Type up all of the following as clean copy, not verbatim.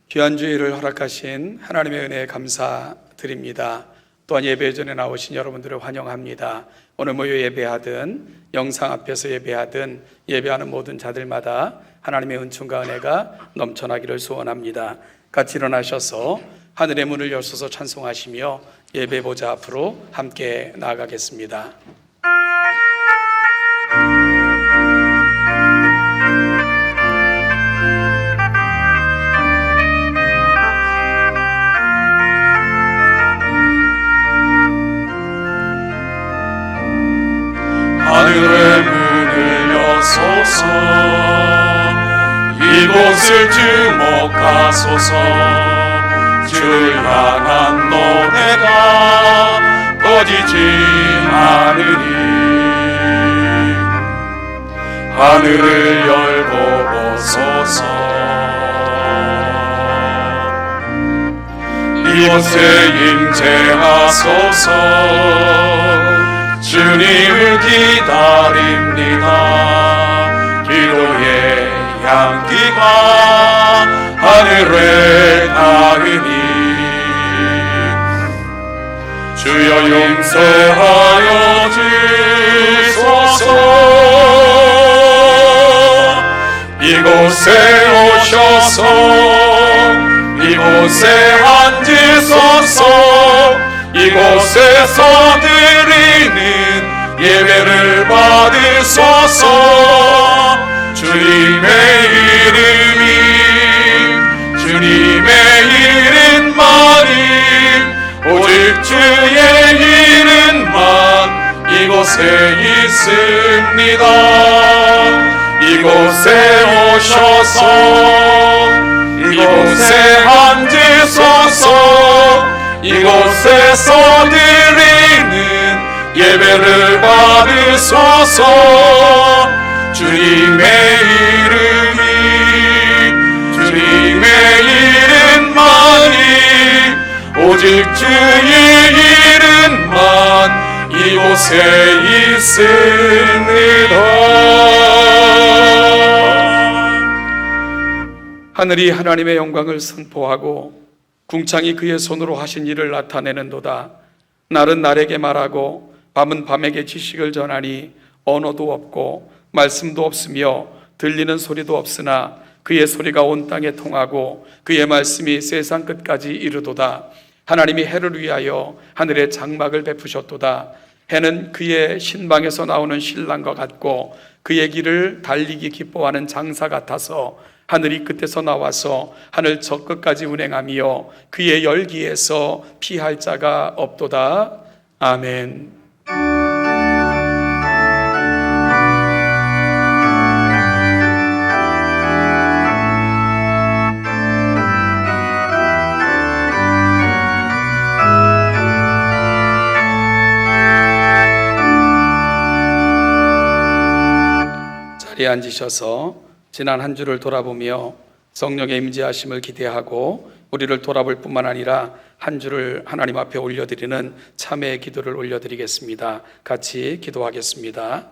귀한 주일을 허락하신 하나님의 은혜에 감사드립니다. 또한 예배 전에 나오신 여러분들을 환영합니다. 오늘 모여 예배하든 영상 앞에서 예배하든 예배하는 모든 자들마다 하나님의 은총과 은혜가 넘쳐나기를 소원합니다. 같이 일어나셔서 하늘의 문을 여셔서 찬송하시며 예배 보좌 앞으로 함께 나아가겠습니다. 하늘의 문을 여소서, 이곳을 주목하소서. 주를 향한 노래가 꺼지지 않으리. 하늘을 열고 보소서. 이곳에 임재하소서. 주님을 기다립니다. 기도의 향기가 하늘에 닿으니 주여 용서하여 주소서. 이곳에 오셔서 이곳에 앉으소서. 이곳에서 드리는 예배를 받으소서. 주님의 이름이 이름만이 오직 주의 이름만 이곳에 있습니다. 이곳에 오셔서 이곳에 앉으소서. 이곳에서 드리는 예배를 받으소서. 주님의 이름만이 오직 주의 이름만 이곳에 있습니다. 하늘이 하나님의 영광을 선포하고 궁창이 그의 손으로 하신 일을 나타내는도다. 날은 날에게 말하고 밤은 밤에게 지식을 전하니 언어도 없고 말씀도 없으며 들리는 소리도 없으나 그의 소리가 온 땅에 통하고 그의 말씀이 세상 끝까지 이르도다. 하나님이 해를 위하여 하늘에 장막을 베푸셨도다. 해는 그의 신방에서 나오는 신랑과 같고 그의 길을 달리기 기뻐하는 장사 같아서 하늘이 끝에서 나와서 하늘 저 끝까지 운행하며 그의 열기에서 피할 자가 없도다. 아멘. 자리에 앉으셔서 지난 한 주를 돌아보며 성령의 임재하심을 기대하고 우리를 돌아볼 뿐만 아니라 한 주를 하나님 앞에 올려드리는 참회의 기도를 올려드리겠습니다. 같이 기도하겠습니다.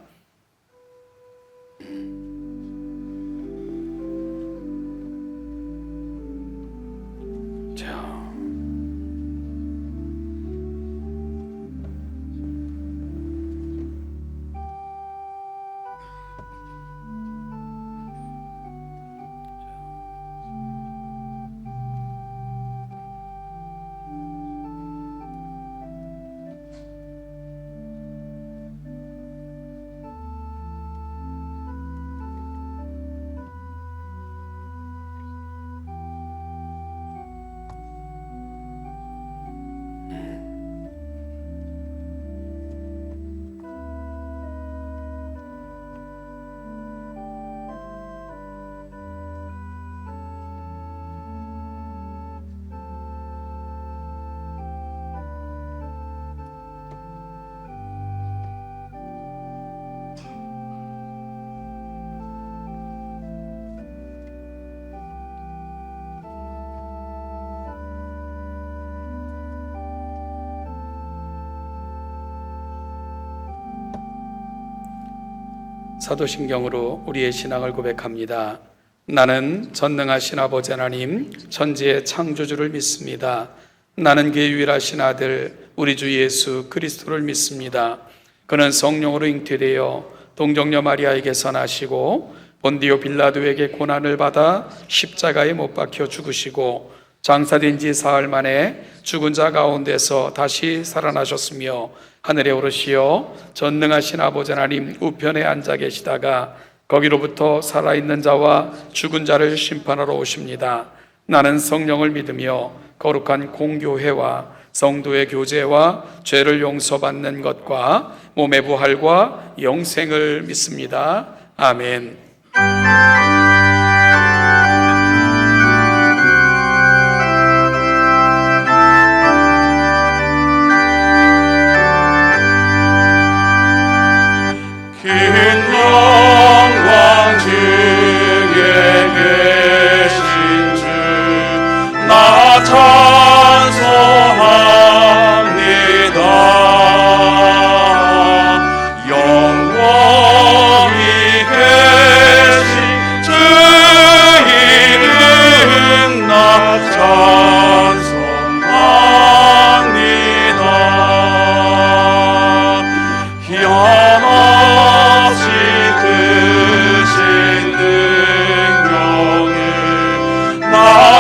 사도신경으로 우리의 신앙을 고백합니다. 나는 전능하신 아버지 하나님, 천지의 창조주를 믿습니다. 나는 그의 유일하신 아들, 우리 주 예수 그리스도를 믿습니다. 그는 성령으로 잉태되어 동정녀 마리아에게서 나시고 본디오 빌라도에게 고난을 받아 십자가에 못 박혀 죽으시고 장사된 지 사흘 만에 죽은 자 가운데서 다시 살아나셨으며 하늘에 오르시어 전능하신 아버지 하나님 우편에 앉아 계시다가 거기로부터 살아있는 자와 죽은 자를 심판하러 오십니다. 나는 성령을 믿으며 거룩한 공교회와 성도의 교제와 죄를 용서받는 것과 몸의 부활과 영생을 믿습니다. 아멘. 긴 영광 중에 계신 주 나 찬송합니다. 영원히 계신 주 이름 나 찬송합니다. 희한하신 크신 능력에 나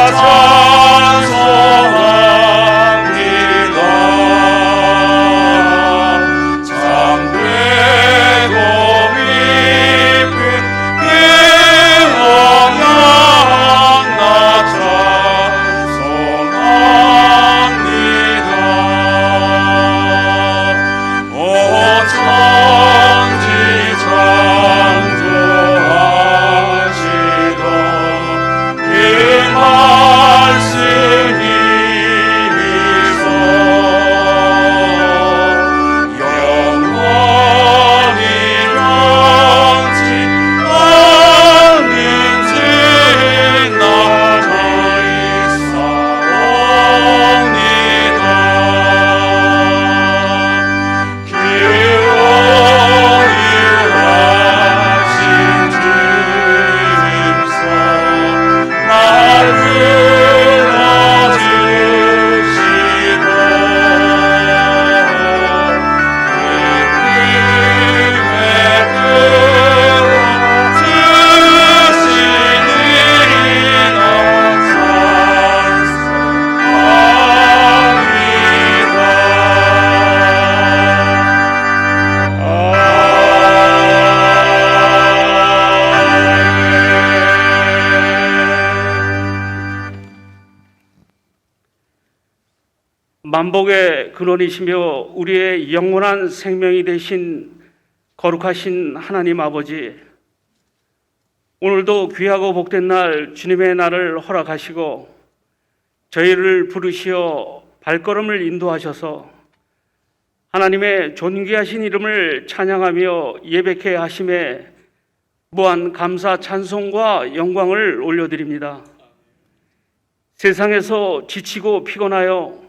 찬송합니다. 참되고 깊은 그 영광 나 찬송합니다. 오 천지 창조하시던 그 말씀이서 영원히 변치 않는 줄 나 믿사옵니다. 기로유하신 주님사 날 불러주시고 기쁨에 불러주시니 만복의 근원이시며 우리의 영원한 생명이 되신 거룩하신 하나님 아버지, 오늘도 귀하고 복된 날 주님의 날을 허락하시고 저희를 부르시어 발걸음을 인도하셔서 하나님의 존귀하신 이름을 찬양하며 예배케 하심에 무한 감사 찬송과 영광을 올려드립니다. 세상에서 지치고 피곤하여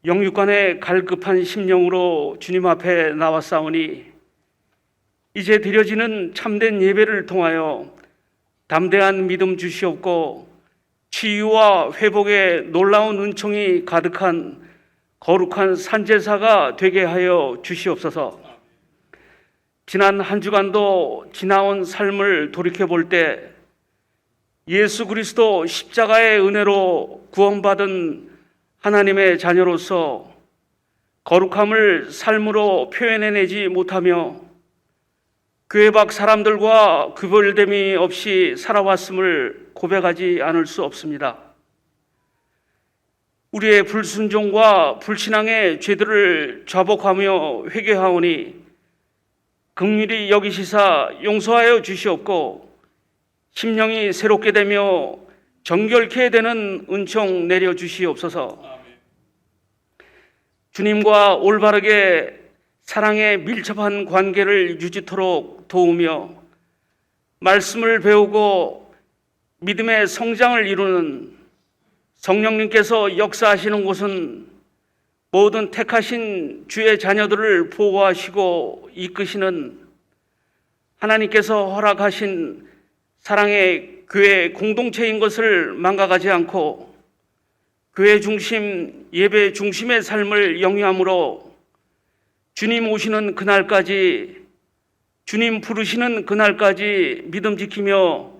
영육간의 갈급한 심령으로 주님 앞에 나왔사오니 이제 드려지는 참된 예배를 통하여 담대한 믿음 주시옵고 치유와 회복의 놀라운 은총이 가득한 거룩한 산제사가 되게 하여 주시옵소서. 지난 한 주간도 지나온 삶을 돌이켜볼 때 예수 그리스도 십자가의 은혜로 구원받은 하나님의 자녀로서 거룩함을 삶으로 표현해내지 못하며 교회 밖 사람들과 구별됨이 없이 살아왔음을 고백하지 않을 수 없습니다. 우리의 불순종과 불신앙의 죄들을 자복하며 회개하오니 긍휼히 여기시사 용서하여 주시옵고 심령이 새롭게 되며 정결케 되는 은총 내려 주시옵소서. 주님과 올바르게 사랑에 밀접한 관계를 유지토록 도우며 말씀을 배우고 믿음의 성장을 이루는 성령님께서 역사하시는 곳은 모든 택하신 주의 자녀들을 보호하시고 이끄시는 하나님께서 허락하신 사랑의 교회 공동체인 것을 망각하지 않고 교회 중심, 예배 중심의 삶을 영위함으로 주님 오시는 그날까지, 주님 부르시는 그날까지 믿음 지키며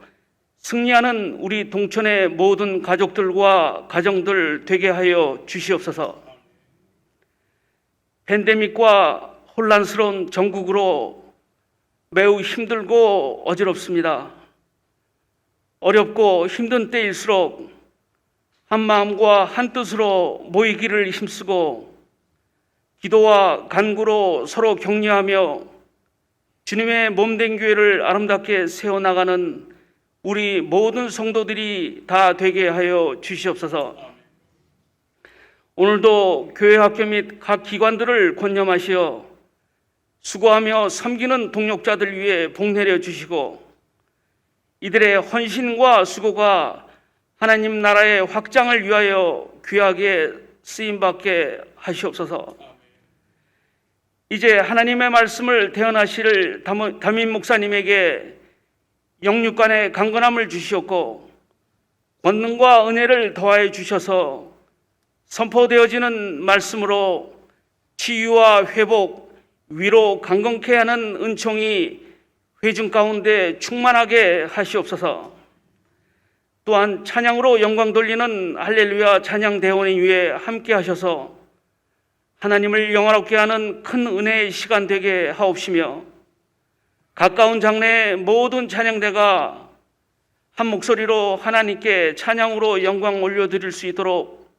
승리하는 우리 동천의 모든 가족들과 가정들 되게 하여 주시옵소서. 팬데믹과 혼란스러운 전국으로 매우 힘들고 어지럽습니다. 어렵고 힘든 때일수록 한 마음과 한 뜻으로 모이기를 힘쓰고 기도와 간구로 서로 격려하며 주님의 몸된 교회를 아름답게 세워나가는 우리 모든 성도들이 다 되게 하여 주시옵소서. 오늘도 교회 학교 및 각 기관들을 권념하시어 수고하며 섬기는 동역자들 위해 복 내려 주시고 이들의 헌신과 수고가 하나님 나라의 확장을 위하여 귀하게 쓰임받게 하시옵소서. 이제 하나님의 말씀을 대언하실 담임 목사님에게 영육간의 강건함을 주시옵고 권능과 은혜를 더하여 주셔서 선포되어지는 말씀으로 치유와 회복, 위로 강건케 하는 은총이 회중 가운데 충만하게 하시옵소서. 또한 찬양으로 영광 돌리는 할렐루야 찬양 대원의 위에 함께 하셔서 하나님을 영화롭게 하는 큰 은혜의 시간 되게 하옵시며 가까운 장래의 모든 찬양대가 한 목소리로 하나님께 찬양으로 영광 올려드릴 수 있도록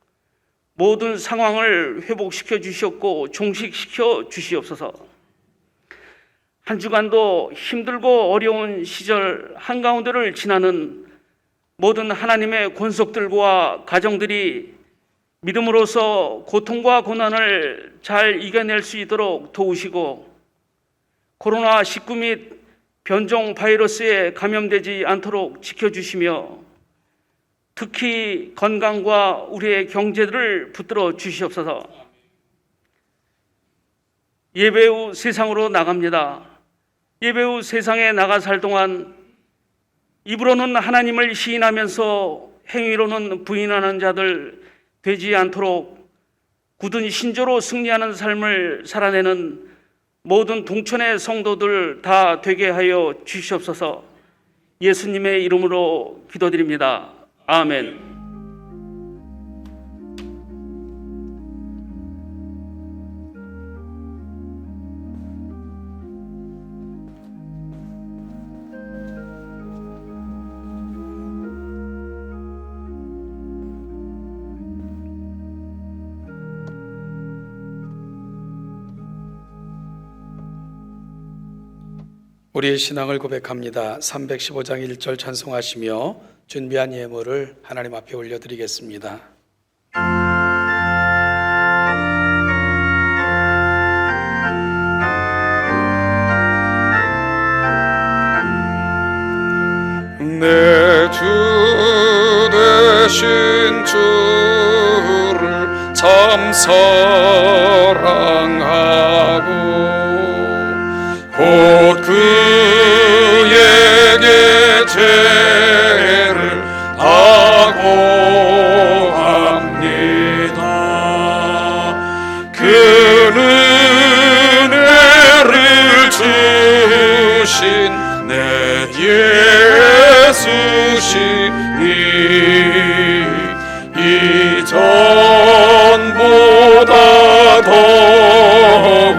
모든 상황을 회복시켜 주시옵고 종식시켜 주시옵소서. 한 주간도 힘들고 어려운 시절 한가운데를 지나는 모든 하나님의 권속들과 가정들이 믿음으로써 고통과 고난을 잘 이겨낼 수 있도록 도우시고 코로나19 및 변종 바이러스에 감염되지 않도록 지켜주시며 특히 건강과 우리의 경제를 붙들어 주시옵소서. 예배 후 세상으로 나갑니다. 예배 후 세상에 나가 살 동안 입으로는 하나님을 시인하면서 행위로는 부인하는 자들 되지 않도록 굳은 신조로 승리하는 삶을 살아내는 모든 동천의 성도들 다 되게 하여 주시옵소서. 예수님의 이름으로 기도드립니다. 아멘. 우리의 신앙을 고백합니다. 315장 1절 찬송하시며 준비한 예물을 하나님 앞에 올려드리겠습니다. 내 주 되신 주를 참 사랑하고 곧 그에게 죄를 하고 합니다. 그 은혜를 주신 내 예수시니 이전보다 더욱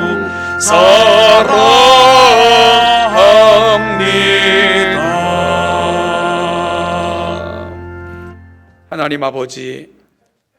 사랑합니다. 하나님 아버지,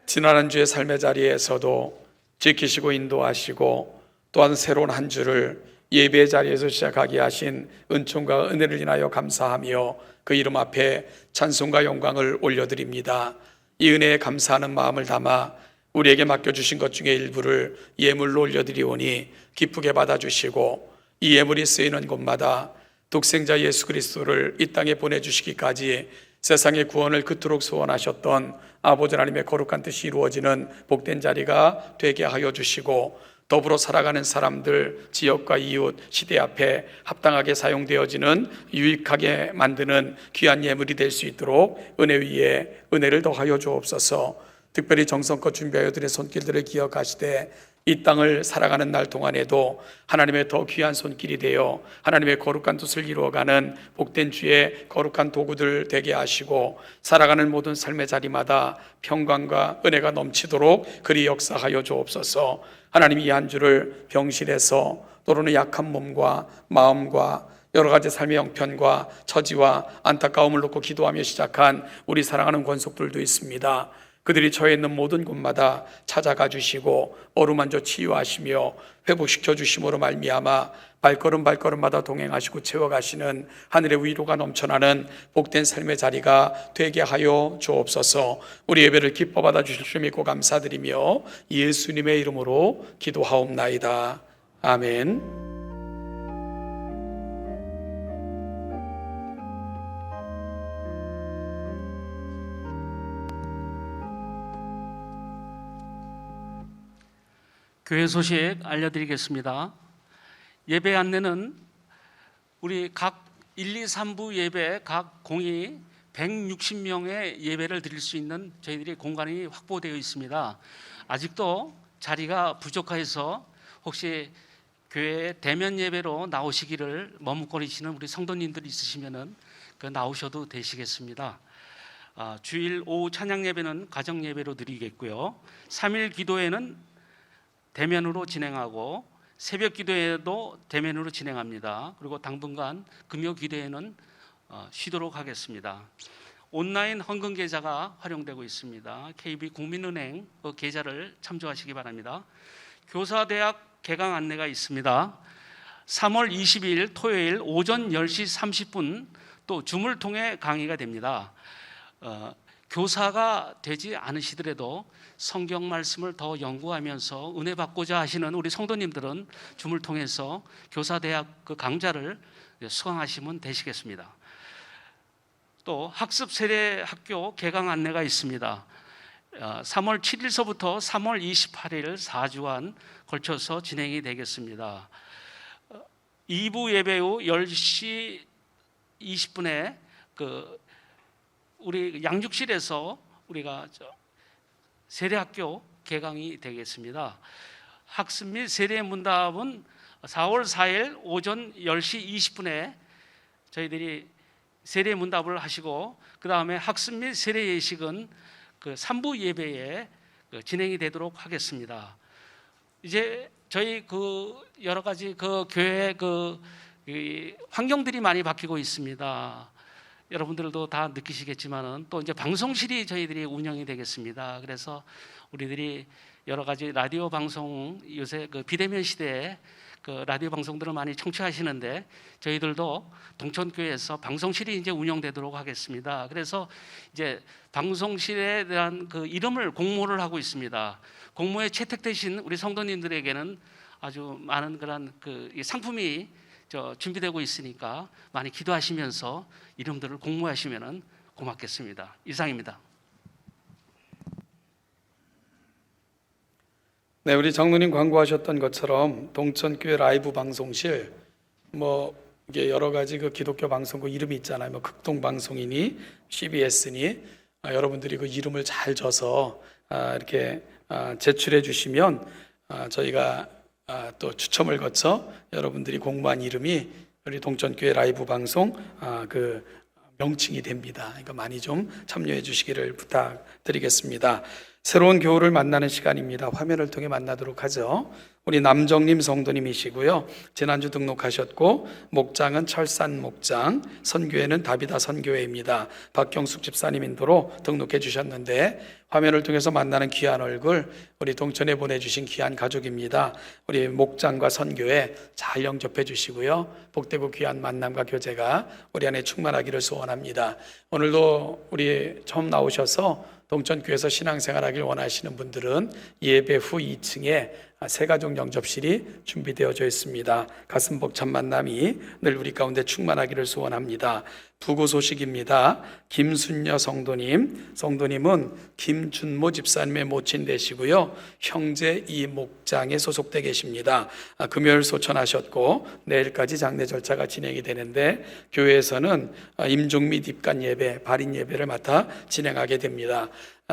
지난 한 주의 삶의 자리에서도 지키시고 인도하시고 또한 새로운 한 주를 예배의 자리에서 시작하게 하신 은총과 은혜를 인하여 감사하며 그 이름 앞에 찬송과 영광을 올려드립니다. 이 은혜에 감사하는 마음을 담아 우리에게 맡겨주신 것 중에 일부를 예물로 올려드리오니 기쁘게 받아주시고 이 예물이 쓰이는 곳마다 독생자 예수 그리스도를 이 땅에 보내주시기까지 세상의 구원을 그토록 소원하셨던 아버지 하나님의 거룩한 뜻이 이루어지는 복된 자리가 되게 하여 주시고 더불어 살아가는 사람들, 지역과 이웃, 시대 앞에 합당하게 사용되어지는 유익하게 만드는 귀한 예물이 될 수 있도록 은혜 위에 은혜를 더하여 주옵소서. 특별히 정성껏 준비하여 드린 손길들을 기억하시되 이 땅을 살아가는 날 동안에도 하나님의 더 귀한 손길이 되어 하나님의 거룩한 뜻을 이루어가는 복된 주의 거룩한 도구들 되게 하시고 살아가는 모든 삶의 자리마다 평강과 은혜가 넘치도록 그리 역사하여 주옵소서. 하나님 이 한 주를 병실에서 또는 약한 몸과 마음과 여러 가지 삶의 형편과 처지와 안타까움을 놓고 기도하며 시작한 우리 사랑하는 권속들도 있습니다. 그들이 처해 있는 모든 곳마다 찾아가 주시고 어루만져 치유하시며 회복시켜 주심으로 말미암아 발걸음마다 동행하시고 채워가시는 하늘의 위로가 넘쳐나는 복된 삶의 자리가 되게 하여 주옵소서. 우리 예배를 기뻐 받아 주실 줄 믿고 감사드리며 예수님의 이름으로 기도하옵나이다. 아멘. 교회 소식 알려드리겠습니다. 예배 안내는 우리 각 1, 2, 3부 예배 각 공이 160명의 예배를 드릴 수 있는 저희들이 공간이 확보되어 있습니다. 아직도 자리가 부족해서 혹시 교회 대면 예배로 나오시기를 머뭇거리시는 우리 성도님들 있으시면은 나오셔도 되시겠습니다. 주일 오후 찬양 예배는 가정 예배로 드리겠고요. 3일 기도회는 대면으로 진행하고 새벽 기도회도 대면으로 진행합니다. 그리고 당분간 금요 기도회는 쉬도록 하겠습니다. 온라인 헌금 계좌가 활용되고 있습니다. KB 국민은행 그 계좌를 참조하시기 바랍니다. 교사대학 개강 안내가 있습니다. 3월 22일 토요일 오전 10시 30분 또 줌을 통해 강의가 됩니다. 교사가 되지 않으시더라도 성경 말씀을 더 연구하면서 은혜 받고자 하시는 우리 성도님들은 줌을 통해서 교사대학 그 강좌를 수강하시면 되시겠습니다. 또 학습 세례 학교 개강 안내가 있습니다. 3월 7일서부터 3월 28일 4주간 걸쳐서 진행이 되겠습니다. 2부 예배 후 10시 20분에 우리 양육실에서 우리가 세례학교 개강이 되겠습니다. 학습 및 세례 문답은 4월 4일 오전 10시 20분에 저희들이 세례 문답을 하시고 그 다음에 학습 및 세례 예식은 3부 예배에 진행이 되도록 하겠습니다. 이제 저희 여러 가지 교회 환경들이 많이 바뀌고 있습니다. 여러분들도 다 느끼시겠지만은 또 이제 방송실이 저희들이 운영이 되겠습니다. 그래서 우리들이 여러 가지 라디오 방송 요새 비대면 시대에 라디오 방송들을 많이 청취하시는데 저희들도 동천교회에서 방송실이 이제 운영되도록 하겠습니다. 그래서 이제 방송실에 대한 이름을 공모를 하고 있습니다. 공모에 채택되신 우리 성도님들에게는 아주 많은 그런 상품이 준비되고 있으니까 많이 기도하시면서 이름들을 공모하시면 고맙겠습니다. 이상입니다. 네, 우리 장로님 광고하셨던 것처럼 동천교회 라이브 방송실 이게 여러 가지 기독교 방송국 이름이 있잖아요. 극동방송이니 CBS니 여러분들이 이름을 잘 줘서 이렇게 제출해 주시면 저희가 또 추첨을 거쳐 여러분들이 공모한 이름이 우리 동천교회 라이브 방송 명칭이 됩니다. 그러니까 많이 좀 참여해 주시기를 부탁드리겠습니다. 새로운 교우를 만나는 시간입니다. 화면을 통해 만나도록 하죠. 우리 남정님 성도님이시고요. 지난주 등록하셨고 목장은 철산 목장, 선교회는 다비다 선교회입니다. 박경숙 집사님 인도로 등록해 주셨는데 화면을 통해서 만나는 귀한 얼굴, 우리 동천에 보내주신 귀한 가족입니다. 우리 목장과 선교회 잘 영접해 주시고요. 복되고 귀한 만남과 교제가 우리 안에 충만하기를 소원합니다. 오늘도 우리 처음 나오셔서 동천교회에서 신앙생활하길 원하시는 분들은 예배 후 2층에 새가족 영접실이 준비되어져 있습니다. 가슴 벅찬 만남이 늘 우리 가운데 충만하기를 소원합니다. 부고 소식입니다. 김순녀 성도님은 김준모 집사님의 모친 되시고요. 형제 이목장에 소속돼 계십니다. 금요일 소천하셨고 내일까지 장례 절차가 진행이 되는데 교회에서는 임종미 입간 예배, 발인 예배를 맡아 진행하게 됩니다.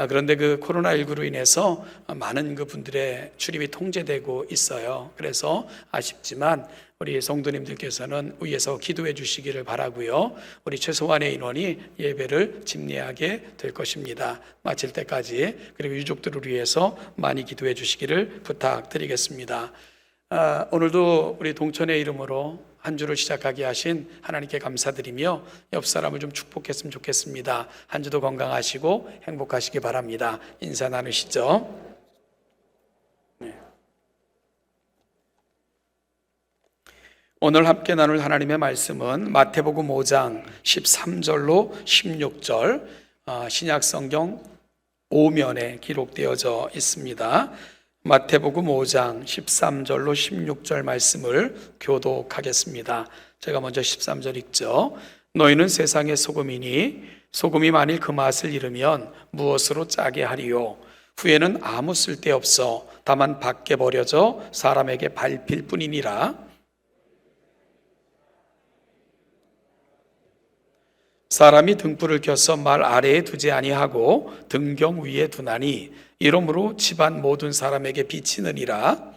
그런데 그 코로나19로 인해서 많은 그 분들의 출입이 통제되고 있어요. 그래서 아쉽지만 우리 성도님들께서는 위에서 기도해 주시기를 바라고요. 우리 최소한의 인원이 예배를 집례하게 될 것입니다. 마칠 때까지 그리고 유족들을 위해서 많이 기도해 주시기를 부탁드리겠습니다. 오늘도 우리 동천의 이름으로 한 주를 시작하게 하신 하나님께 감사드리며 옆 사람을 좀 축복했으면 좋겠습니다. 한 주도 건강하시고 행복하시기 바랍니다. 인사 나누시죠. 오늘 함께 나눌 하나님의 말씀은 마태복음 5장 13절로 16절 신약성경 5면에 기록되어져 있습니다. 마태복음 5장 13절로 16절 말씀을 교독하겠습니다. 제가 먼저 13절 읽죠. 너희는 세상의 소금이니 소금이 만일 그 맛을 잃으면 무엇으로 짜게 하리요? 후에는 아무 쓸데없어 다만 밖에 버려져 사람에게 밟힐 뿐이니라. 사람이 등불을 켜서 말 아래에 두지 아니하고 등경 위에 두나니 이러므로 집안 모든 사람에게 비치느니라.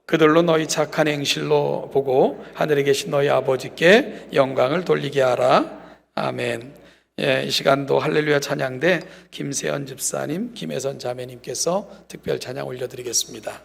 그들로 너희 착한 행실로 보고 하늘에 계신 너희 아버지께 영광을 돌리게 하라. 아멘. 이 시간도 할렐루야 찬양대 김세연 집사님, 김혜선 자매님께서 특별 찬양 올려드리겠습니다.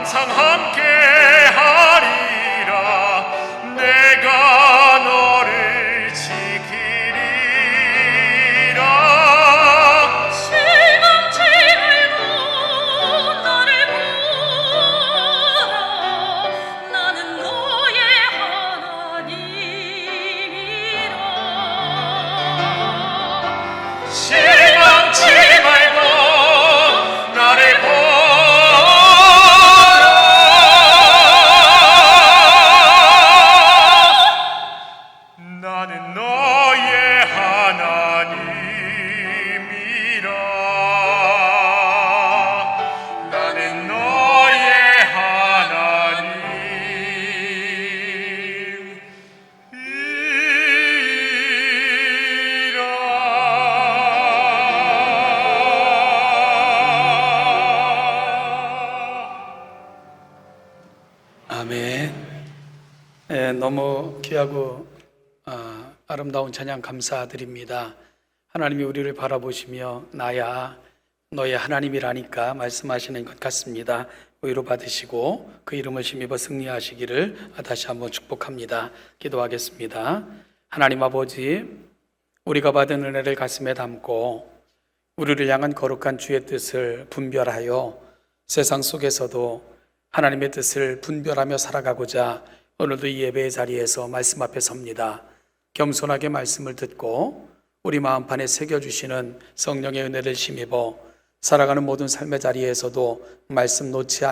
항상 함께 하리라. 내가 너를 지키리라. 실망치밀고 나를 보라. 나는 너의 하나님이라. 너무 귀하고 아름다운 찬양 감사드립니다. 하나님이 우리를 바라보시며 나야 너의 하나님이라니까 말씀하시는 것 같습니다. 위로 받으시고 그 이름을 힘입어 승리하시기를 다시 한번 축복합니다. 기도하겠습니다. 하나님 아버지, 우리가 받은 은혜를 가슴에 담고 우리를 향한 거룩한 주의 뜻을 분별하여 세상 속에서도 하나님의 뜻을 분별하며 살아가고자 오늘도 이 예배의 자리에서 말씀 앞에 섭니다. 겸손하게 말씀을 듣고 우리 마음판에 새겨주시는 성령의 은혜를 힘입어 살아가는 모든 삶의 자리에서도 말씀 놓치지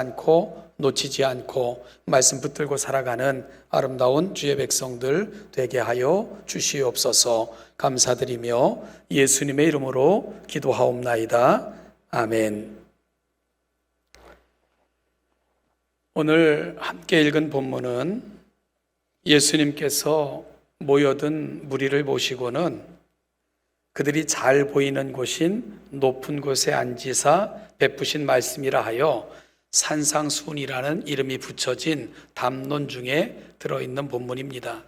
않고 말씀 붙들고 살아가는 아름다운 주의 백성들 되게 하여 주시옵소서. 감사드리며 예수님의 이름으로 기도하옵나이다. 아멘. 오늘 함께 읽은 본문은 예수님께서 모여든 무리를 모시고는 그들이 잘 보이는 곳인 높은 곳에 앉으사 베푸신 말씀이라 하여 산상수훈이라는 이름이 붙여진 담론 중에 들어있는 본문입니다.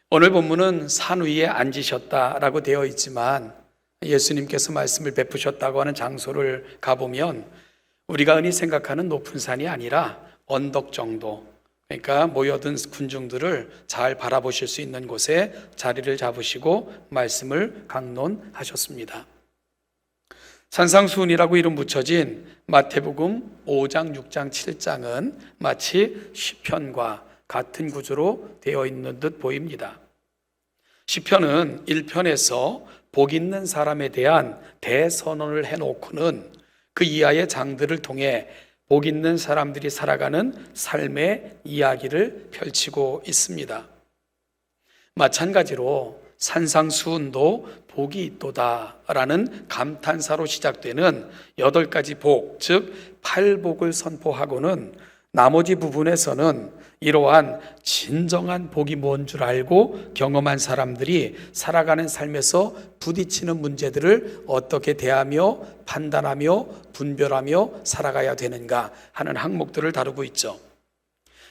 오늘 본문은 산 위에 앉으셨다라고 되어 있지만 예수님께서 말씀을 베푸셨다고 하는 장소를 가보면 우리가 흔히 생각하는 높은 산이 아니라 언덕 정도, 그러니까 모여든 군중들을 잘 바라보실 수 있는 곳에 자리를 잡으시고 말씀을 강론하셨습니다. 산상수훈이라고 이름 붙여진 마태복음 5장, 6장, 7장은 마치 시편과 같은 구조로 되어 있는 듯 보입니다. 시편은 1편에서 복 있는 사람에 대한 대선언을 해놓고는 그 이하의 장들을 통해 복 있는 사람들이 살아가는 삶의 이야기를 펼치고 있습니다. 마찬가지로 산상수훈도 복이 있도다라는 감탄사로 시작되는 8가지 복, 즉 8복을 선포하고는 나머지 부분에서는 이러한 진정한 복이 뭔 줄 알고 경험한 사람들이 살아가는 삶에서 부딪히는 문제들을 어떻게 대하며 판단하며 분별하며 살아가야 되는가 하는 항목들을 다루고 있죠.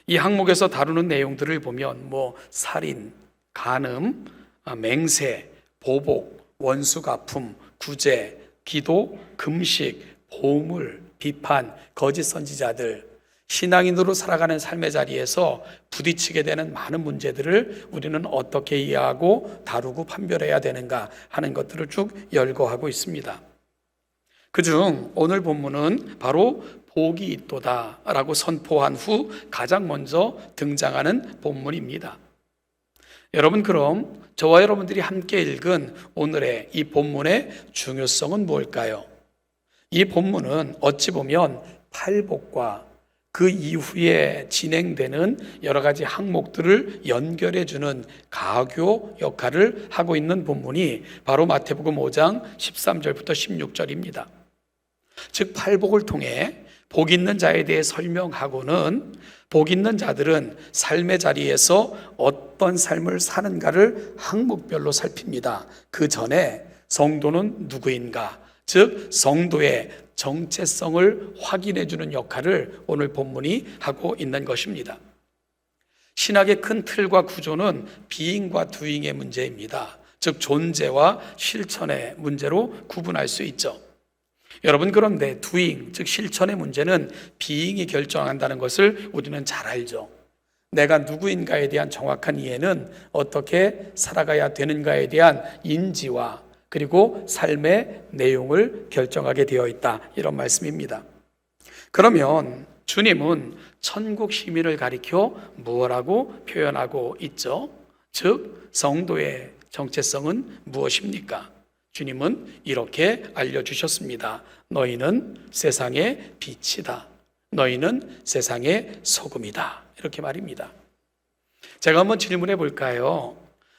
이 항목에서 다루는 내용들을 보면 살인, 간음, 맹세, 보복, 원수갚음, 구제, 기도, 금식, 보물, 비판, 거짓 선지자들, 신앙인으로 살아가는 삶의 자리에서 부딪히게 되는 많은 문제들을 우리는 어떻게 이해하고 다루고 판별해야 되는가 하는 것들을 쭉 열거하고 있습니다. 그중 오늘 본문은 바로 복이 있도다라고 선포한 후 가장 먼저 등장하는 본문입니다. 여러분, 그럼 저와 여러분들이 함께 읽은 오늘의 이 본문의 중요성은 뭘까요? 이 본문은 어찌 보면 팔복과 그 이후에 진행되는 여러 가지 항목들을 연결해주는 가교 역할을 하고 있는 본문이 바로 마태복음 5장 13절부터 16절입니다. 즉 팔복을 통해 복 있는 자에 대해 설명하고는 복 있는 자들은 삶의 자리에서 어떤 삶을 사는가를 항목별로 살핍니다. 그 전에 성도는 누구인가, 즉 성도의 정체성을 확인해 주는 역할을 오늘 본문이 하고 있는 것입니다. 신학의 큰 틀과 구조는 비잉과 두잉의 문제입니다. 즉 존재와 실천의 문제로 구분할 수 있죠. 여러분, 그런데 두잉, 즉 실천의 문제는 비잉이 결정한다는 것을 우리는 잘 알죠. 내가 누구인가에 대한 정확한 이해는 어떻게 살아가야 되는가에 대한 인지와 그리고 삶의 내용을 결정하게 되어 있다, 이런 말씀입니다. 그러면 주님은 천국 시민을 가리켜 무엇라고 표현하고 있죠? 즉 성도의 정체성은 무엇입니까? 주님은 이렇게 알려주셨습니다. 너희는 세상의 빛이다. 너희는 세상의 소금이다. 이렇게 말입니다. 제가 한번 질문해 볼까요?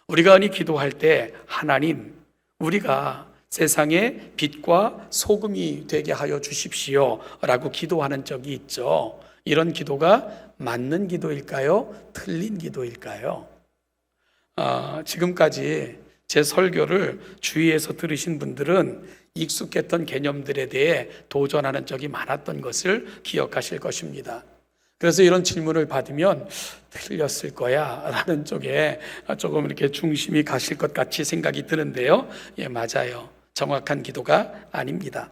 우리가 흔히 기도할 때 하나님, 우리가 세상의 빛과 소금이 되게 하여 주십시오 라고 기도하는 적이 있죠. 이런 기도가 맞는 기도일까요? 틀린 기도일까요? 지금까지 제 설교를 주위에서 들으신 분들은 익숙했던 개념들에 대해 도전하는 적이 많았던 것을 기억하실 것입니다. 그래서 이런 질문을 받으면 틀렸을 거야 라는 쪽에 조금 이렇게 중심이 가실 것 같이 생각이 드는데요. 예, 맞아요. 정확한 기도가 아닙니다.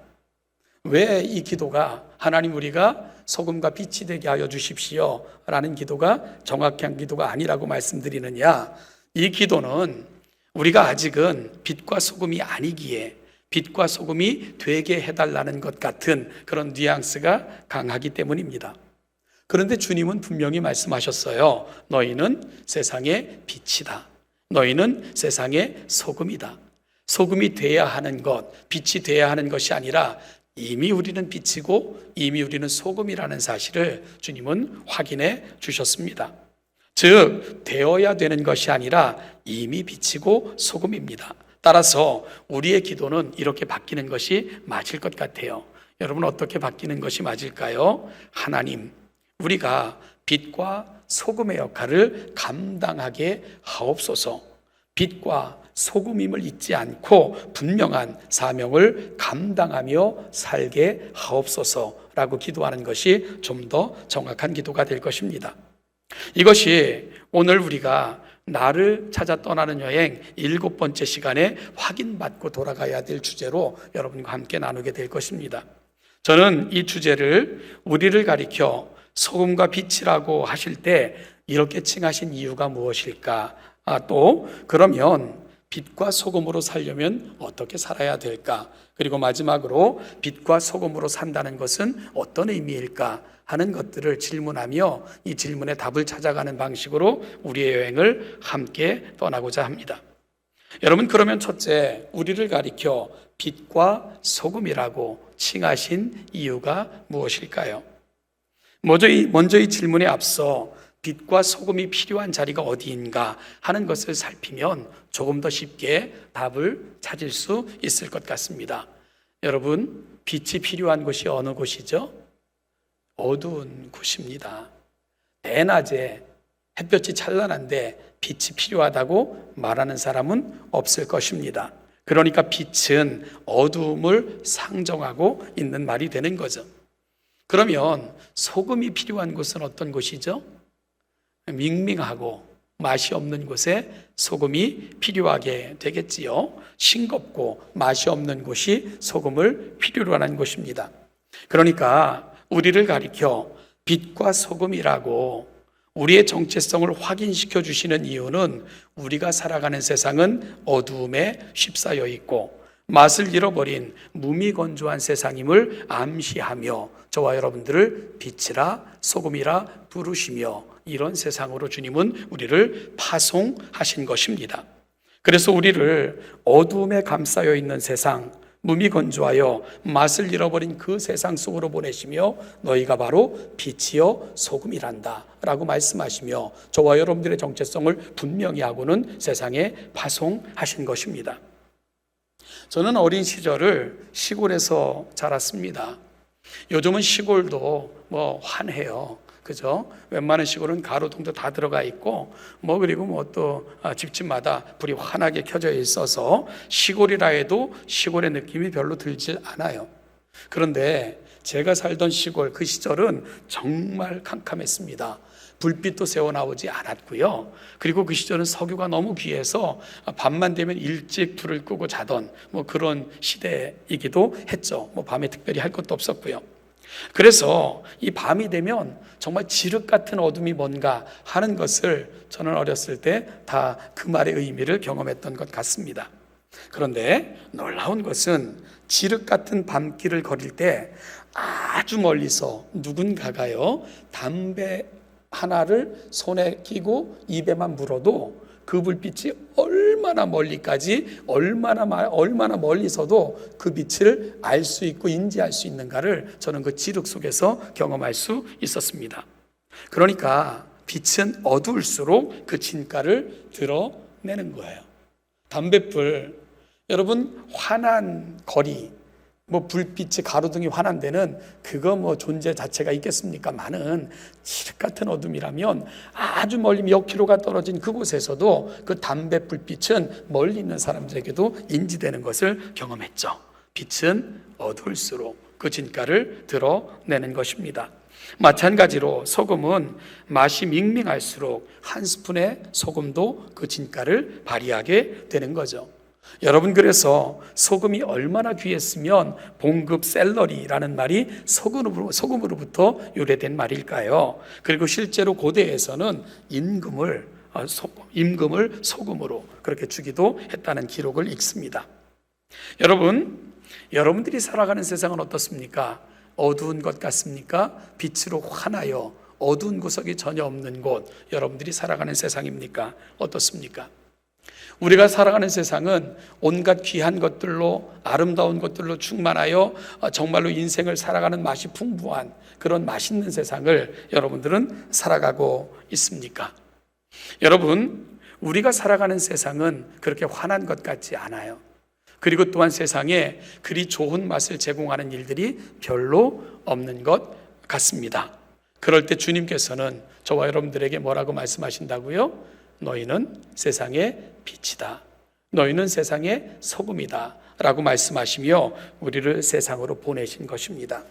왜 이 기도가 하나님 우리가 소금과 빛이 되게 하여 주십시오 라는 기도가 정확한 기도가 아니라고 말씀드리느냐? 이 기도는 우리가 아직은 빛과 소금이 아니기에 빛과 소금이 되게 해달라는 것 같은 그런 뉘앙스가 강하기 때문입니다. 그런데 주님은 분명히 말씀하셨어요. 너희는 세상의 빛이다. 너희는 세상의 소금이다. 소금이 돼야 하는 것, 빛이 돼야 하는 것이 아니라 이미 우리는 빛이고 이미 우리는 소금이라는 사실을 주님은 확인해 주셨습니다. 즉, 되어야 되는 것이 아니라 이미 빛이고 소금입니다. 따라서 우리의 기도는 이렇게 바뀌는 것이 맞을 것 같아요. 여러분, 어떻게 바뀌는 것이 맞을까요? 하나님, 우리가 빛과 소금의 역할을 감당하게 하옵소서. 빛과 소금임을 잊지 않고 분명한 사명을 감당하며 살게 하옵소서라고 기도하는 것이 좀 더 정확한 기도가 될 것입니다. 이것이 오늘 우리가 나를 찾아 떠나는 여행 7번째 시간에 확인받고 돌아가야 될 주제로 여러분과 함께 나누게 될 것입니다. 저는 이 주제를 우리를 가리켜 소금과 빛이라고 하실 때 이렇게 칭하신 이유가 무엇일까? 또 그러면 빛과 소금으로 살려면 어떻게 살아야 될까? 그리고 마지막으로 빛과 소금으로 산다는 것은 어떤 의미일까? 하는 것들을 질문하며 이 질문에 답을 찾아가는 방식으로 우리의 여행을 함께 떠나고자 합니다. 여러분, 그러면 첫째, 우리를 가리켜 빛과 소금이라고 칭하신 이유가 무엇일까요? 먼저 이 질문에 앞서 빛과 소금이 필요한 자리가 어디인가 하는 것을 살피면 조금 더 쉽게 답을 찾을 수 있을 것 같습니다. 여러분, 빛이 필요한 곳이 어느 곳이죠? 어두운 곳입니다. 대낮에 햇볕이 찬란한데 빛이 필요하다고 말하는 사람은 없을 것입니다. 그러니까 빛은 어두움을 상정하고 있는 말이 되는 거죠. 그러면 소금이 필요한 곳은 어떤 곳이죠? 밍밍하고 맛이 없는 곳에 소금이 필요하게 되겠지요. 싱겁고 맛이 없는 곳이 소금을 필요로 하는 곳입니다. 그러니까 우리를 가리켜 빛과 소금이라고 우리의 정체성을 확인시켜 주시는 이유는 우리가 살아가는 세상은 어두움에 휩싸여 있고 맛을 잃어버린 무미건조한 세상임을 암시하며 저와 여러분들을 빛이라 소금이라 부르시며 이런 세상으로 주님은 우리를 파송하신 것입니다. 그래서 우리를 어두움에 감싸여 있는 세상, 무미건조하여 맛을 잃어버린 그 세상 속으로 보내시며 너희가 바로 빛이요 소금이란다 라고 말씀하시며 저와 여러분들의 정체성을 분명히 하고는 세상에 파송하신 것입니다. 저는 어린 시절을 시골에서 자랐습니다. 요즘은 시골도 환해요. 그죠? 웬만한 시골은 가로등도 다 들어가 있고 그리고 또 집집마다 불이 환하게 켜져 있어서 시골이라 해도 시골의 느낌이 별로 들질 않아요. 그런데 제가 살던 시골 그 시절은 정말 캄캄했습니다. 불빛도 새어 나오지 않았고요. 그리고 그 시절은 석유가 너무 귀해서 밤만 되면 일찍 불을 끄고 자던 그런 시대이기도 했죠. 밤에 특별히 할 것도 없었고요. 그래서 이 밤이 되면 정말 지륵 같은 어둠이 뭔가 하는 것을 저는 어렸을 때 다 그 말의 의미를 경험했던 것 같습니다. 그런데 놀라운 것은 지륵 같은 밤길을 걸을 때 아주 멀리서 누군가가요 담배 하나를 손에 끼고 입에만 물어도 그 불빛이 얼마나 멀리까지 얼마나 멀리서도 그 빛을 알 수 있고 인지할 수 있는가를 저는 그 지륵 속에서 경험할 수 있었습니다. 그러니까 빛은 어두울수록 그 진가를 드러내는 거예요. 담뱃불, 여러분 환한 거리, 불빛이 가로등이 환한 데는 그거 존재 자체가 있겠습니까? 많은 칠흑 같은 어둠이라면 아주 멀리 몇 킬로가 떨어진 그곳에서도 그 담배 불빛은 멀리 있는 사람들에게도 인지되는 것을 경험했죠. 빛은 어두울수록 그 진가를 드러내는 것입니다. 마찬가지로 소금은 맛이 밍밍할수록 한 스푼의 소금도 그 진가를 발휘하게 되는 거죠. 여러분, 그래서 소금이 얼마나 귀했으면 봉급 샐러리라는 말이 소금으로부터 유래된 말일까요? 그리고 실제로 고대에서는 임금을 소금으로 그렇게 주기도 했다는 기록을 읽습니다. 여러분들이 살아가는 세상은 어떻습니까? 어두운 것 같습니까? 빛으로 환하여 어두운 구석이 전혀 없는 곳, 여러분들이 살아가는 세상입니까? 어떻습니까? 우리가 살아가는 세상은 온갖 귀한 것들로, 아름다운 것들로 충만하여 정말로 인생을 살아가는 맛이 풍부한 그런 맛있는 세상을 여러분들은 살아가고 있습니까? 여러분, 우리가 살아가는 세상은 그렇게 환한 것 같지 않아요. 그리고 또한 세상에 그리 좋은 맛을 제공하는 일들이 별로 없는 것 같습니다. 그럴 때 주님께서는 저와 여러분들에게 뭐라고 말씀하신다고요? 너희는 세상의 빛이다. 너희는 세상의 소금이다. 라고 말씀하시며 우리를 세상으로 보내신 것입니다.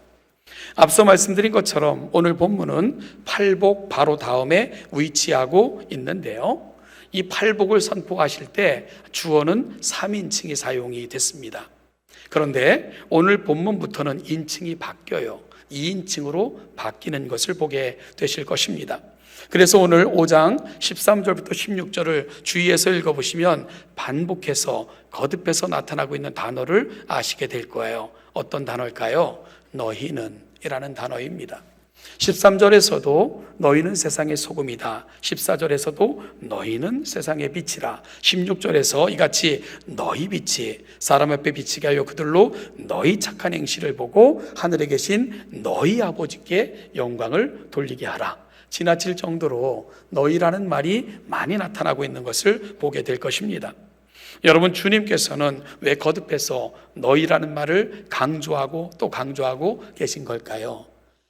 앞서 말씀드린 것처럼 오늘 본문은 팔복 바로 다음에 위치하고 있는데요. 이 팔복을 선포하실 때 주어는 3인칭이 사용이 됐습니다. 그런데 오늘 본문부터는 인칭이 바뀌어요. 2인칭으로 바뀌는 것을 보게 되실 것입니다. 그래서 오늘 5장 13절부터 16절을 주의해서 읽어보시면 반복해서 거듭해서 나타나고 있는 단어를 아시게 될 거예요. 어떤 단어일까요? 너희는 이라는 단어입니다. 13절에서도 너희는 세상의 소금이다. 14절에서도 너희는 세상의 빛이라. 16절에서 이같이 너희 빛이 사람 앞에 비치게 하여 그들로 너희 착한 행실을 보고 하늘에 계신 너희 아버지께 영광을 돌리게 하라. 지나칠 정도로 너희라는 말이 많이 나타나고 있는 것을 보게 될 것입니다. 여러분, 주님께서는 왜 거듭해서 너희라는 말을 강조하고 또 강조하고 계신 걸까요?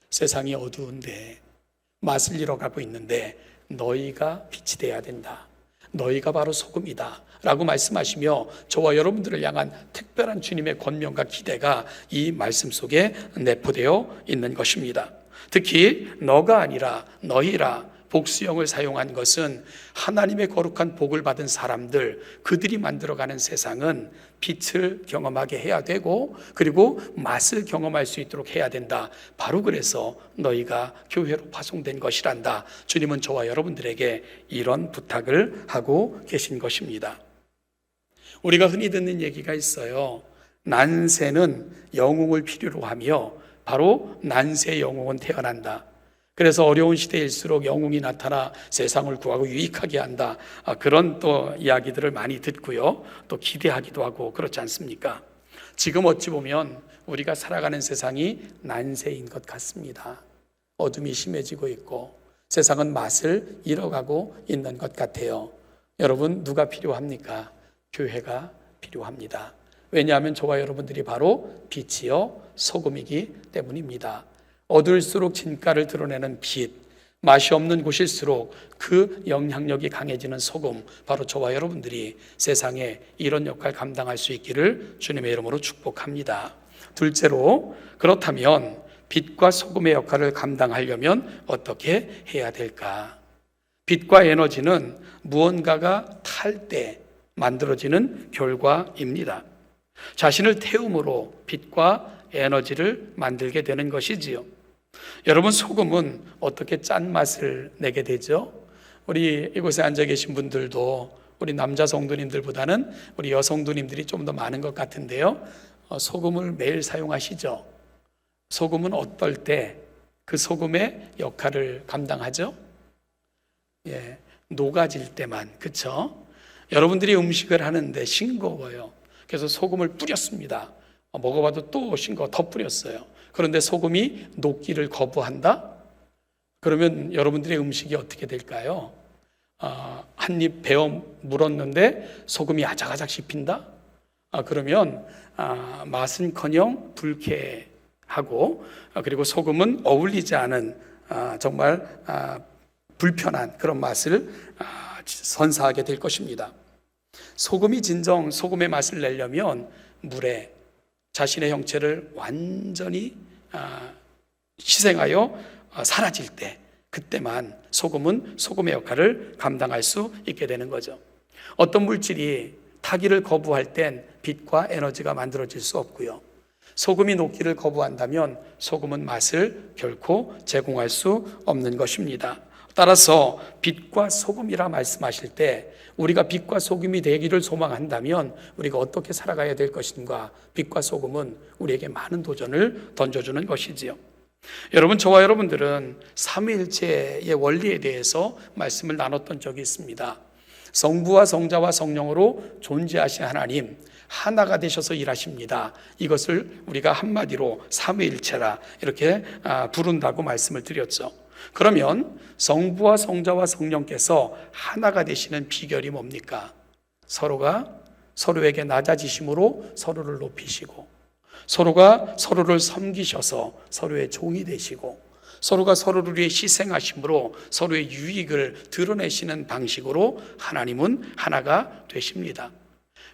세상이 어두운데 맛을 잃어가고 있는데 너희가 빛이 돼야 된다. 너희가 바로 소금이다 라고 말씀하시며 저와 여러분들을 향한 특별한 주님의 권면과 기대가 이 말씀 속에 내포되어 있는 것입니다. 특히 너가 아니라 너희라 복수형을 사용한 것은 하나님의 거룩한 복을 받은 사람들, 그들이 만들어가는 세상은 빛을 경험하게 해야 되고 그리고 맛을 경험할 수 있도록 해야 된다. 바로 그래서 너희가 교회로 파송된 것이란다. 주님은 저와 여러분들에게 이런 부탁을 하고 계신 것입니다. 우리가 흔히 듣는 얘기가 있어요. 난세는 영웅을 필요로 하며 바로 난세 영웅은 태어난다. 그래서 어려운 시대일수록 영웅이 나타나 세상을 구하고 유익하게 한다. 그런 또 이야기들을 많이 듣고요. 또 기대하기도 하고 그렇지 않습니까? 지금 어찌 보면 우리가 살아가는 세상이 난세인 것 같습니다. 어둠이 심해지고 있고 세상은 맛을 잃어가고 있는 것 같아요. 여러분, 누가 필요합니까? 교회가 필요합니다. 왜냐하면 저와 여러분들이 바로 빛이요 소금이기 때문입니다. 어두울수록 진가를 드러내는 빛, 맛이 없는 곳일수록 그 영향력이 강해지는 소금, 바로 저와 여러분들이 세상에 이런 역할 감당할 수 있기를 주님의 이름으로 축복합니다. 둘째로, 그렇다면 빛과 소금의 역할을 감당하려면 어떻게 해야 될까? 빛과 에너지는 무언가가 탈 때 만들어지는 결과입니다. 자신을 태움으로 빛과 에너지를 만들게 되는 것이지요. 여러분, 소금은 어떻게 짠맛을 내게 되죠? 우리 이곳에 앉아 계신 분들도 우리 남자 성도님들보다는 우리 여성도님들이 좀 더 많은 것 같은데요. 소금을 매일 사용하시죠? 소금은 어떨 때 그 소금의 역할을 감당하죠? 녹아질 때만, 그렇죠? 여러분들이 음식을 하는데 싱거워요. 그래서 소금을 뿌렸습니다. 먹어봐도 또 싱거워, 더 뿌렸어요. 그런데 소금이 녹기를 거부한다? 그러면 여러분들의 음식이 어떻게 될까요? 한 입 베어 물었는데 소금이 아작아작 씹힌다? 그러면 맛은커녕 불쾌하고 그리고 소금은 어울리지 않은 정말 불편한 그런 맛을 선사하게 될 것입니다. 소금이 진정 소금의 맛을 내려면 물에 자신의 형체를 완전히 희생하여 사라질 때, 그때만 소금은 소금의 역할을 감당할 수 있게 되는 거죠. 어떤 물질이 타기를 거부할 땐 빛과 에너지가 만들어질 수 없고요. 소금이 녹기를 거부한다면 소금은 맛을 결코 제공할 수 없는 것입니다. 따라서 빛과 소금이라 말씀하실 때 우리가 빛과 소금이 되기를 소망한다면 우리가 어떻게 살아가야 될 것인가? 빛과 소금은 우리에게 많은 도전을 던져주는 것이지요. 여러분, 저와 여러분들은 삼위일체의 원리에 대해서 말씀을 나눴던 적이 있습니다. 성부와 성자와 성령으로 존재하신 하나님, 하나가 되셔서 일하십니다. 이것을 우리가 한마디로 삼위일체라 이렇게 부른다고 말씀을 드렸죠. 그러면 성부와 성자와 성령께서 하나가 되시는 비결이 뭡니까? 서로가 서로에게 낮아지심으로 서로를 높이시고, 서로가 서로를 섬기셔서 서로의 종이 되시고, 서로가 서로를 위해 희생하심으로 서로의 유익을 드러내시는 방식으로 하나님은 하나가 되십니다.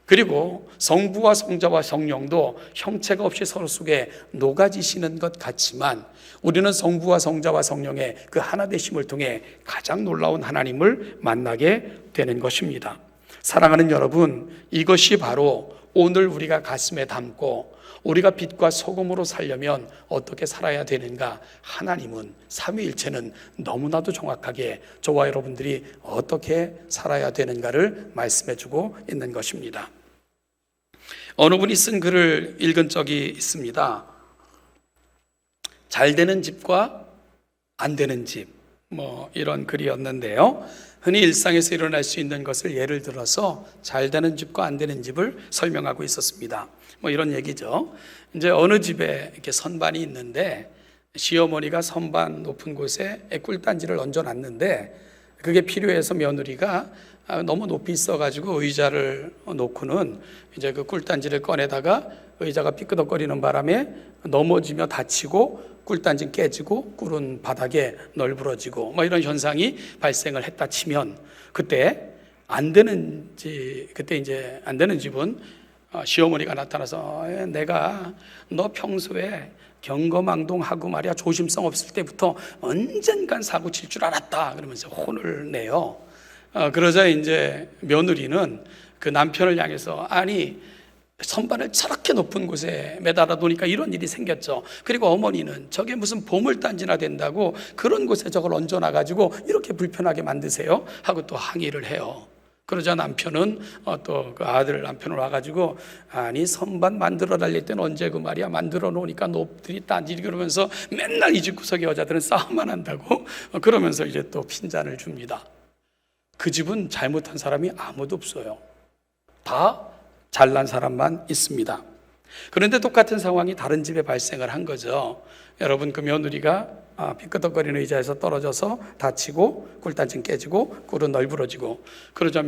그리고 성부와 성자와 성령도 형체가 없이 서로 속에 녹아지시는 것 같지만 우리는 성부와 성자와 성령의 그 하나 되심을 통해 가장 놀라운 하나님을 만나게 되는 것입니다. 사랑하는 여러분, 이것이 바로 오늘 우리가 가슴에 담고 우리가 빛과 소금으로 살려면 어떻게 살아야 되는가? 하나님은, 삼위일체는 너무나도 정확하게 저와 여러분들이 어떻게 살아야 되는가를 말씀해주고 있는 것입니다. 어느 분이 쓴 글을 읽은 적이 있습니다. 잘 되는 집과 안 되는 집, 이런 글이었는데요. 흔히 일상에서 일어날 수 있는 것을 예를 들어서 잘 되는 집과 안 되는 집을 설명하고 있었습니다. 이런 얘기죠. 이제 어느 집에 이렇게 선반이 있는데 시어머니가 선반 높은 곳에 꿀단지를 얹어놨는데 그게 필요해서 며느리가 너무 높이 있어가지고 의자를 놓고는 이제 그 꿀단지를 꺼내다가 의자가 삐끄덕거리는 바람에 넘어지며 다치고 꿀단지 깨지고 꿀은 바닥에 널브러지고 이런 현상이 발생을 했다 치면 그때 이제 안 되는 집은 시어머니가 나타나서 내가 너 평소에 경거망동하고 말이야 조심성 없을 때부터 언젠간 사고 칠 줄 알았다 그러면서 혼을 내요. 그러자 이제 며느리는 그 남편을 향해서 아니 선반을 저렇게 높은 곳에 매달아 놓으니까 이런 일이 생겼죠. 그리고 어머니는 저게 무슨 보물단지나 된다고 그런 곳에 저걸 얹어놔가지고 이렇게 불편하게 만드세요 하고 또 항의를 해요. 그러자 남편은 또 그 아들 남편을 와가지고 아니 선반 만들어 달릴 때는 언제 그 말이야 만들어 놓으니까 높들이 딴지 그러면서 맨날 이 집구석의 여자들은 싸움만 한다고 그러면서 이제 또 핀잔을 줍니다. 그 집은 잘못한 사람이 아무도 없어요. 다 잘난 사람만 있습니다. 그런데 똑같은 상황이 다른 집에 발생을 한 거죠. 여러분, 그 며느리가 삐끄덕거리는 의자에서 떨어져서 다치고 꿀단지 깨지고 꿀은 널브러지고 그러자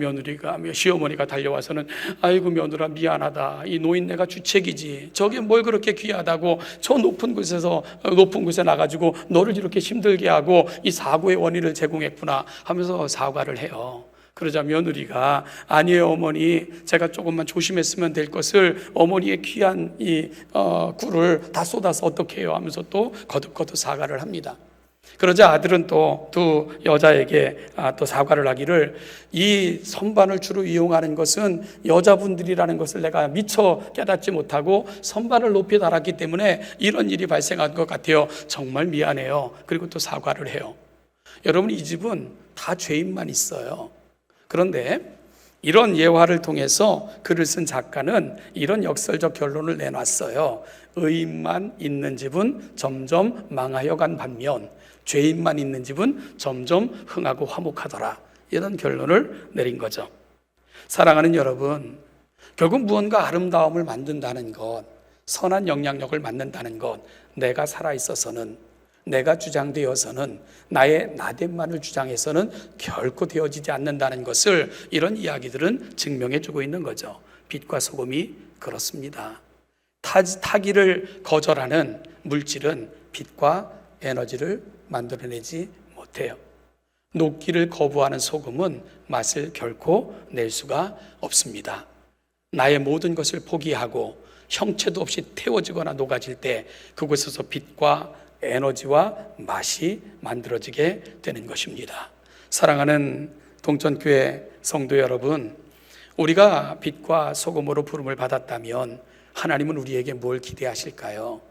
시어머니가 달려와서는 아이고 며느라 미안하다. 이 노인네가 주책이지. 저게 뭘 그렇게 귀하다고 저 높은 곳에 나가지고 너를 이렇게 힘들게 하고 이 사고의 원인을 제공했구나 하면서 사과를 해요. 그러자 며느리가 아니에요 어머니, 제가 조금만 조심했으면 될 것을 어머니의 귀한 이 꿀을 다 쏟아서 어떻게 해요 하면서 또 거듭거듭 사과를 합니다. 그러자 아들은 또 두 여자에게 또 사과를 하기를 이 선반을 주로 이용하는 것은 여자분들이라는 것을 내가 미처 깨닫지 못하고 선반을 높이 달았기 때문에 이런 일이 발생한 것 같아요. 정말 미안해요. 그리고 또 사과를 해요. 여러분, 이 집은 다 죄인만 있어요. 그런데 이런 예화를 통해서 글을 쓴 작가는 이런 역설적 결론을 내놨어요. 의인만 있는 집은 점점 망하여 간 반면 죄인만 있는 집은 점점 흥하고 화목하더라. 이런 결론을 내린 거죠. 사랑하는 여러분, 결국 무언가 아름다움을 만든다는 것, 선한 영향력을 만든다는 것, 내가 살아있어서는, 내가 주장되어서는, 나의 나됨만을 주장해서는 결코 되어지지 않는다는 것을 이런 이야기들은 증명해주고 있는 거죠. 빛과 소금이 그렇습니다. 타기를 거절하는 물질은 빛과 에너지를 만들어내지 못해요. 녹기를 거부하는 소금은 맛을 결코 낼 수가 없습니다. 나의 모든 것을 포기하고 형체도 없이 태워지거나 녹아질 때 그곳에서 빛과 에너지와 맛이 만들어지게 되는 것입니다. 사랑하는 동천교회 성도 여러분, 우리가 빛과 소금으로 부름을 받았다면 하나님은 우리에게 뭘 기대하실까요?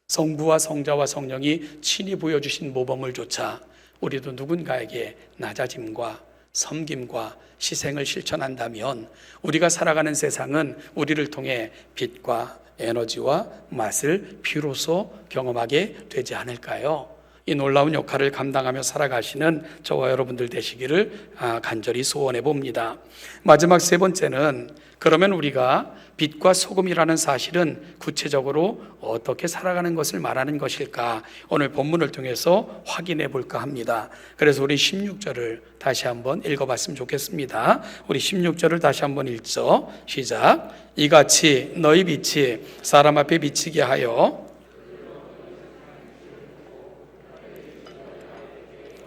성부와 성자와 성령이 친히 보여주신 모범을 좇아 우리도 누군가에게 낮아짐과 섬김과 희생을 실천한다면 우리가 살아가는 세상은 우리를 통해 빛과 에너지와 맛을 비로소 경험하게 되지 않을까요? 이 놀라운 역할을 감당하며 살아가시는 저와 여러분들 되시기를 간절히 소원해 봅니다. 마지막 세 번째는, 그러면 우리가 빛과 소금이라는 사실은 구체적으로 어떻게 살아가는 것을 말하는 것일까? 오늘 본문을 통해서 확인해 볼까 합니다. 그래서 우리 16절을 다시 한번 읽어봤으면 좋겠습니다. 우리 16절을 다시 한번 읽죠. 시작. 이같이 너희 빛이 사람 앞에 비치게 하여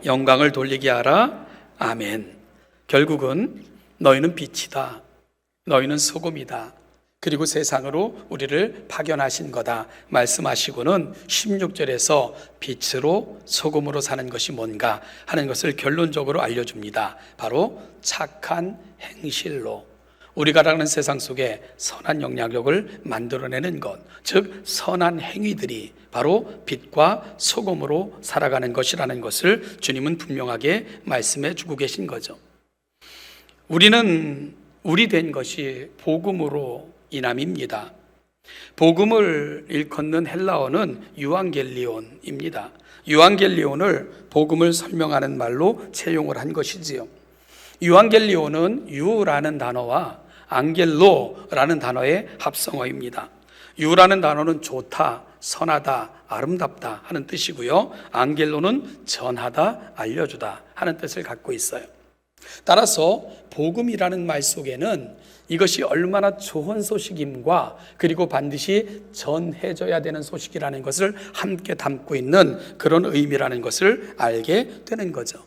영광을 돌리게 하라. 아멘. 결국은 너희는 빛이다, 너희는 소금이다, 그리고 세상으로 우리를 파견하신 거다 말씀하시고는 16절에서 빛으로 소금으로 사는 것이 뭔가 하는 것을 결론적으로 알려줍니다. 바로 착한 행실로 우리가 살아가는 세상 속에 선한 영향력을 만들어내는 것, 즉 선한 행위들이 바로 빛과 소금으로 살아가는 것이라는 것을 주님은 분명하게 말씀해 주고 계신 거죠. 우리는 우리 된 것이 복음으로 인함입니다. 복음을 일컫는 헬라어는 유앙겔리온입니다. 유앙겔리온을 복음을 설명하는 말로 채용을 한 것이지요. 유앙겔리온은 유라는 단어와 앙겔로라는 단어의 합성어입니다. 유라는 단어는 좋다, 선하다, 아름답다 하는 뜻이고요. 앙겔로는 전하다, 알려주다 하는 뜻을 갖고 있어요. 따라서 복음이라는 말 속에는 이것이 얼마나 좋은 소식임과 그리고 반드시 전해져야 되는 소식이라는 것을 함께 담고 있는 그런 의미라는 것을 알게 되는 거죠.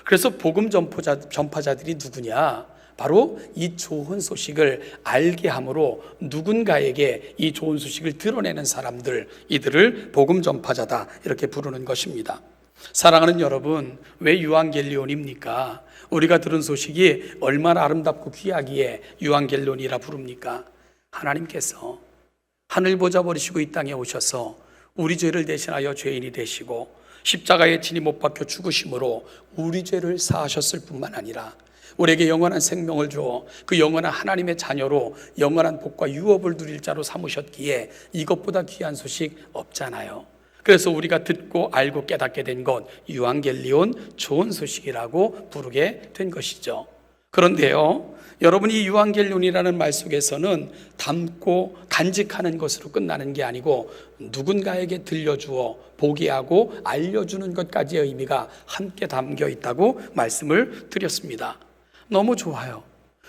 그래서 복음 전파자들이 누구냐? 바로 이 좋은 소식을 알게 함으로 누군가에게 이 좋은 소식을 드러내는 사람들, 이들을 복음 전파자다 이렇게 부르는 것입니다. 사랑하는 여러분, 왜 유앙겔리온입니까? 우리가 들은 소식이 얼마나 아름답고 귀하기에 유앙겔리온이라 부릅니까? 하나님께서 하늘 보좌 버리시고 이 땅에 오셔서 우리 죄를 대신하여 죄인이 되시고 십자가에 친히 못 박혀 죽으심으로 우리 죄를 사하셨을 뿐만 아니라 우리에게 영원한 생명을 주어 그 영원한 하나님의 자녀로 영원한 복과 유업을 누릴 자로 삼으셨기에 이것보다 귀한 소식 없잖아요. 그래서 우리가 듣고 알고 깨닫게 된 것, 유앙겔리온, 좋은 소식이라고 부르게 된 것이죠. 그런데요, 여러분, 이 유앙겔리온이라는 말 속에서는 담고 간직하는 것으로 끝나는 게 아니고 누군가에게 들려주어 보게 하고 알려주는 것까지의 의미가 함께 담겨 있다고 말씀을 드렸습니다. 너무 좋아요.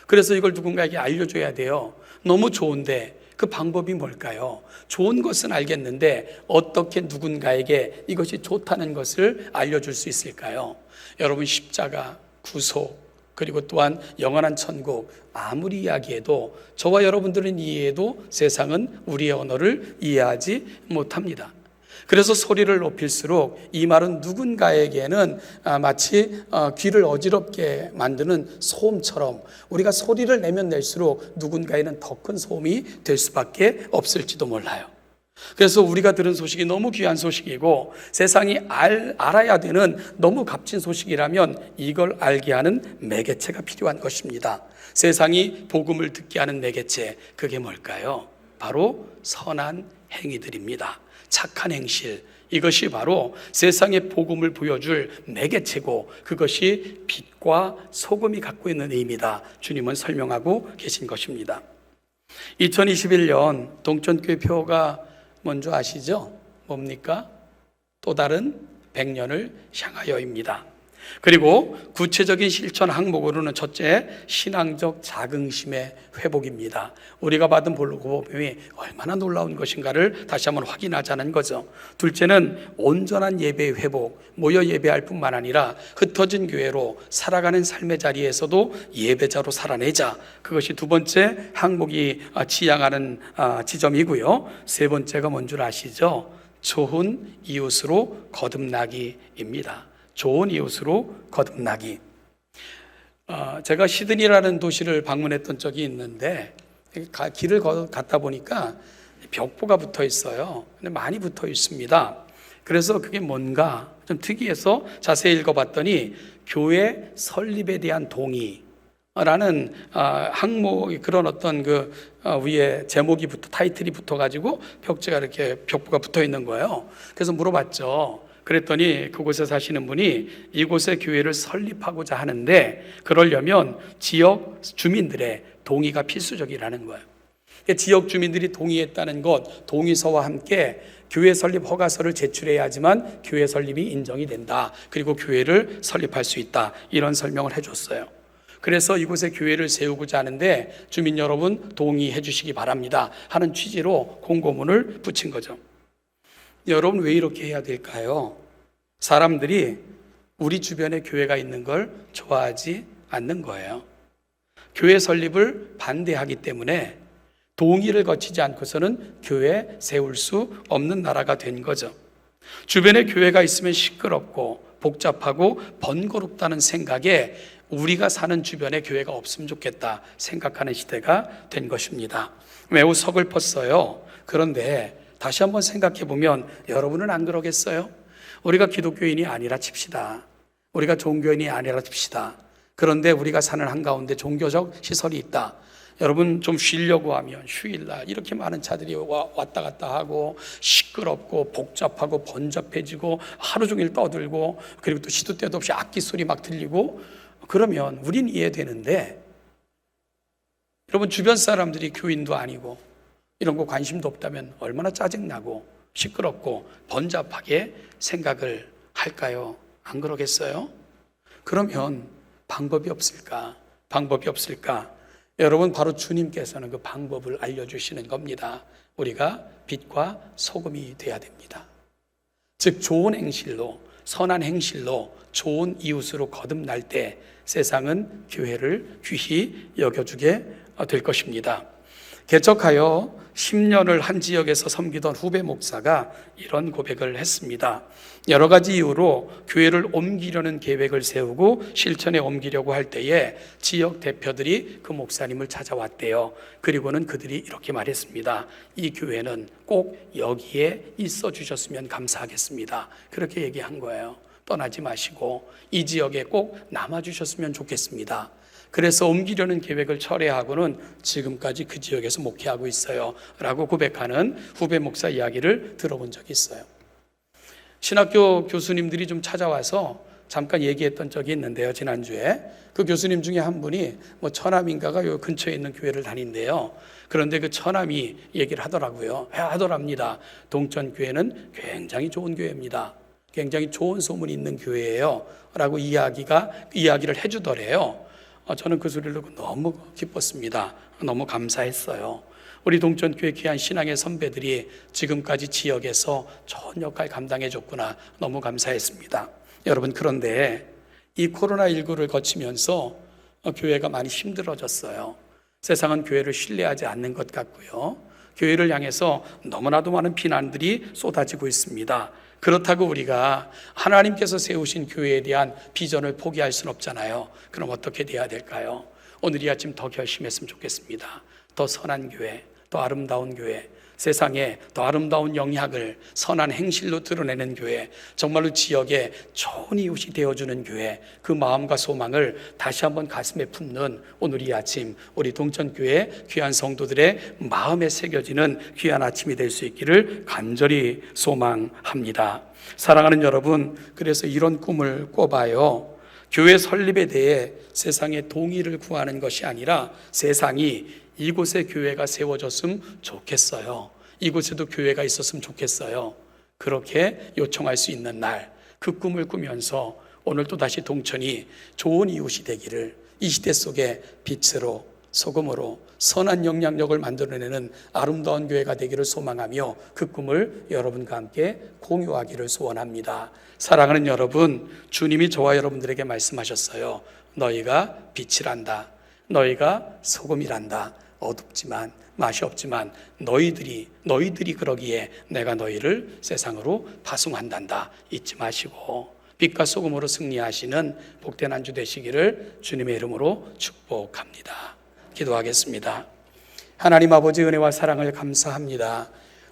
그래서 이걸 누군가에게 알려줘야 돼요. 너무 좋은데 그 방법이 뭘까요? 좋은 것은 알겠는데 어떻게 누군가에게 이것이 좋다는 것을 알려줄 수 있을까요? 여러분, 십자가, 구속, 그리고 또한 영원한 천국, 아무리 이야기해도 저와 여러분들은 이해해도 세상은 우리의 언어를 이해하지 못합니다. 그래서 소리를 높일수록 이 말은 누군가에게는 마치 귀를 어지럽게 만드는 소음처럼 우리가 소리를 내면 낼수록 누군가에는 더 큰 소음이 될 수밖에 없을지도 몰라요. 그래서 우리가 들은 소식이 너무 귀한 소식이고 세상이 알아야 되는 너무 값진 소식이라면 이걸 알게 하는 매개체가 필요한 것입니다. 세상이 복음을 듣게 하는 매개체, 그게 뭘까요? 바로 선한 행위들입니다. 착한 행실, 이것이 바로 세상의 복음을 보여줄 매개체고 그것이 빛과 소금이 갖고 있는 의미다. 주님은 설명하고 계신 것입니다. 2021년 동천교회 표가 뭔지 아시죠? 뭡니까? 또 다른 100년을 향하여입니다. 그리고 구체적인 실천 항목으로는 첫째, 신앙적 자긍심의 회복입니다. 우리가 받은 복음이 얼마나 놀라운 것인가를 다시 한번 확인하자는 거죠. 둘째는 온전한 예배의 회복, 모여 예배할 뿐만 아니라 흩어진 교회로 살아가는 삶의 자리에서도 예배자로 살아내자. 그것이 두 번째 항목이 지향하는 지점이고요. 세 번째가 뭔 줄 아시죠? 좋은 이웃으로 거듭나기입니다. 좋은 이웃으로 거듭나기. 제가 시드니라는 도시를 방문했던 적이 있는데 길을 갔다 보니까 벽보가 붙어 있어요. 근데 많이 붙어 있습니다. 그래서 그게 뭔가 좀 특이해서 자세히 읽어봤더니 교회 설립에 대한 동의라는 항목, 그런 어떤 그 위에 제목이 타이틀이 붙어가지고 벽지가 이렇게 벽보가 붙어 있는 거예요. 그래서 물어봤죠. 그랬더니 그곳에 사시는 분이 이곳에 교회를 설립하고자 하는데 그러려면 지역 주민들의 동의가 필수적이라는 거예요. 지역 주민들이 동의했다는 것, 동의서와 함께 교회 설립 허가서를 제출해야 하지만 교회 설립이 인정이 된다. 그리고 교회를 설립할 수 있다. 이런 설명을 해줬어요. 그래서 이곳에 교회를 세우고자 하는데 주민 여러분 동의해 주시기 바랍니다 하는 취지로 공고문을 붙인 거죠. 여러분 왜 이렇게 해야 될까요? 사람들이 우리 주변에 교회가 있는 걸 좋아하지 않는 거예요. 교회 설립을 반대하기 때문에 동의를 거치지 않고서는 교회 세울 수 없는 나라가 된 거죠. 주변에 교회가 있으면 시끄럽고 복잡하고 번거롭다는 생각에 우리가 사는 주변에 교회가 없으면 좋겠다 생각하는 시대가 된 것입니다. 매우 서글펐어요. 그런데 다시 한번 생각해 보면 여러분은 안 그러겠어요? 우리가 기독교인이 아니라 칩시다. 우리가 종교인이 아니라 칩시다. 그런데 우리가 사는 한가운데 종교적 시설이 있다. 여러분 좀 쉬려고 하면 휴일날 이렇게 많은 차들이 왔다 갔다 하고 시끄럽고 복잡하고 번잡해지고 하루 종일 떠들고 그리고 또 시도 때도 없이 악기 소리 막 들리고 그러면 우린 이해되는데 여러분 주변 사람들이 교인도 아니고 이런 거 관심도 없다면 얼마나 짜증나고 시끄럽고 번잡하게 생각을 할까요? 안 그러겠어요? 그러면 방법이 없을까? 방법이 없을까? 여러분 바로 주님께서는 그 방법을 알려주시는 겁니다. 우리가 빛과 소금이 돼야 됩니다. 즉 좋은 행실로 선한 행실로 좋은 이웃으로 거듭날 때 세상은 교회를 귀히 여겨주게 될 것입니다. 개척하여 10년을 한 지역에서 섬기던 후배 목사가 이런 고백을 했습니다. 여러 가지 이유로 교회를 옮기려는 계획을 세우고 실천에 옮기려고 할 때에 지역 대표들이 그 목사님을 찾아왔대요. 그리고는 그들이 이렇게 말했습니다. 이 교회는 꼭 여기에 있어 주셨으면 감사하겠습니다. 그렇게 얘기한 거예요. 떠나지 마시고 이 지역에 꼭 남아 주셨으면 좋겠습니다. 그래서 옮기려는 계획을 철회하고는 지금까지 그 지역에서 목회하고 있어요 라고 고백하는 후배 목사 이야기를 들어본 적이 있어요. 신학교 교수님들이 좀 찾아와서 잠깐 얘기했던 적이 있는데요. 지난주에 그 교수님 중에 한 분이 처남인가가 요 근처에 있는 교회를 다닌대요. 그런데 그 처남이 얘기를 하더라고요. 하더랍니다. 동천교회는 굉장히 좋은 교회입니다. 굉장히 좋은 소문이 있는 교회예요 라고 이야기를 해주더래요. 저는 그 소리를 듣고 너무 기뻤습니다. 너무 감사했어요. 우리 동천교회 귀한 신앙의 선배들이 지금까지 지역에서 좋은 역할 감당해 줬구나. 너무 감사했습니다. 여러분 그런데 이 코로나19를 거치면서 교회가 많이 힘들어졌어요. 세상은 교회를 신뢰하지 않는 것 같고요. 교회를 향해서 너무나도 많은 비난들이 쏟아지고 있습니다. 그렇다고 우리가 하나님께서 세우신 교회에 대한 비전을 포기할 수는 없잖아요. 그럼 어떻게 돼야 될까요? 오늘 이 아침 더 결심했으면 좋겠습니다. 더 선한 교회, 더 아름다운 교회, 세상에 더 아름다운 영향을 선한 행실로 드러내는 교회, 정말로 지역에 좋은 이웃이 되어주는 교회, 그 마음과 소망을 다시 한번 가슴에 품는 오늘 이 아침 우리 동천교회 귀한 성도들의 마음에 새겨지는 귀한 아침이 될 수 있기를 간절히 소망합니다. 사랑하는 여러분, 그래서 이런 꿈을 꿔봐요. 교회 설립에 대해 세상의 동의를 구하는 것이 아니라 세상이 이곳에 교회가 세워졌으면 좋겠어요. 이곳에도 교회가 있었으면 좋겠어요. 그렇게 요청할 수 있는 날, 그 꿈을 꾸면서 오늘 또 다시 동천이 좋은 이웃이 되기를, 이 시대 속에 빛으로 소금으로 선한 영향력을 만들어내는 아름다운 교회가 되기를 소망하며 그 꿈을 여러분과 함께 공유하기를 소원합니다. 사랑하는 여러분, 주님이 저와 여러분들에게 말씀하셨어요. 너희가 빛이란다. 너희가 소금이란다. 어둡지만 맛이 없지만 너희들이 그러기에 내가 너희를 세상으로 파송한단다. 잊지 마시고 빛과 소금으로 승리하시는 복된 한 주 되시기를 주님의 이름으로 축복합니다. 기도하겠습니다. 하나님 아버지 은혜와 사랑을 감사합니다.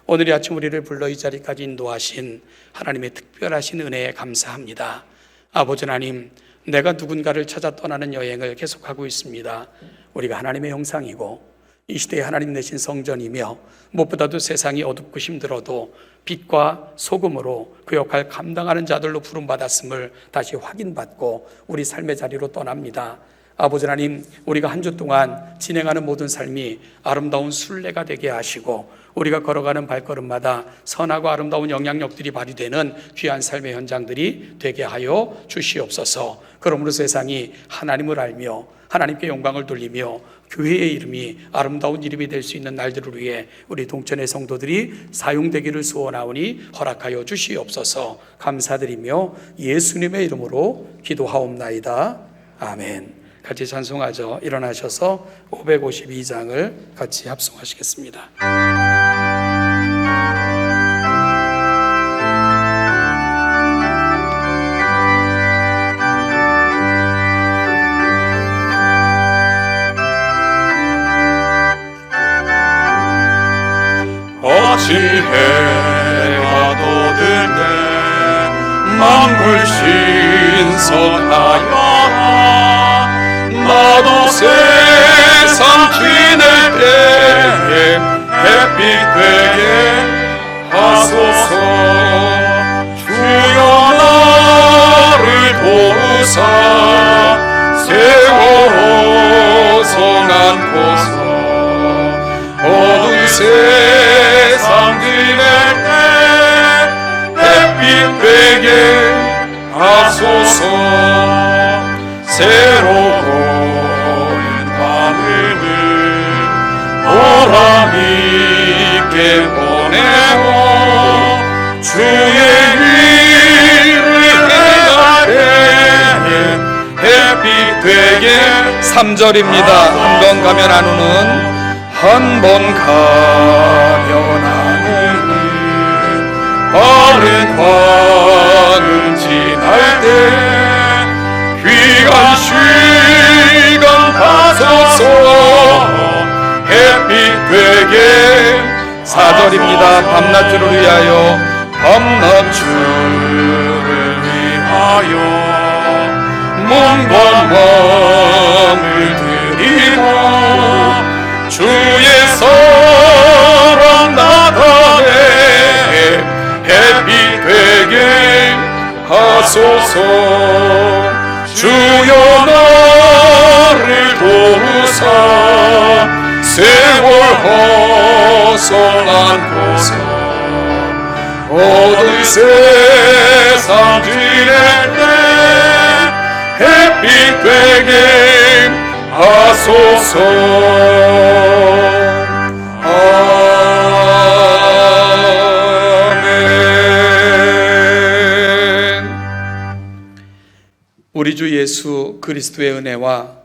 오늘 이 아침 우리를 불러 이 자리까지 인도하신 하나님의 특별하신 은혜에 감사합니다. 아버지 하나님, 내가 누군가를 찾아 떠나는 여행을 계속하고 있습니다. 우리가 하나님의 형상이고 이 시대에 하나님 내신 성전이며 무엇보다도 세상이 어둡고 힘들어도 빛과 소금으로 그 역할 감당하는 자들로 부름받았음을 다시 확인받고 우리 삶의 자리로 떠납니다. 아버지 하나님, 우리가 한 주 동안 진행하는 모든 삶이 아름다운 순례가 되게 하시고 우리가 걸어가는 발걸음마다 선하고 아름다운 영향력들이 발휘되는 귀한 삶의 현장들이 되게 하여 주시옵소서. 그러므로 세상이 하나님을 알며 하나님께 영광을 돌리며 교회의 이름이 아름다운 이름이 될 수 있는 날들을 위해 우리 동천의 성도들이 사용되기를 소원하오니 허락하여 주시옵소서. 감사드리며 예수님의 이름으로 기도하옵나이다. 아멘. 같이 찬송하죠. 일어나셔서 552장을 같이 합송하시겠습니다. 아침 해가 돋을 때 만물 신선하여 나도 세상 지낼 때에 햇빛 되게 하소서. 주여 나를 도우사 세월호 성안고서 어두운 세상 지낼 때 햇빛 되게 하소서. 새로운 하늘을 보람 있게 보내고 주의 일을 행하되 햇빛 되게 3절입니다. 한 번 가면 안 오는 한 번 가면 안 오는 빠른 광을 지날 때 귀한 시간 하소서. 햇빛 되게 4절입니다. 밤낮주를 위하여 밤낮주를 위하여 몸과 마음을 드리고 주의 사랑 나타내 햇빛 되게 하소서. 주여 나를 도우사 세월 허성한 곳에 어두운 세상 지낼 때 햇빛 되게 하소서. 우리 주 예수 그리스도의 은혜와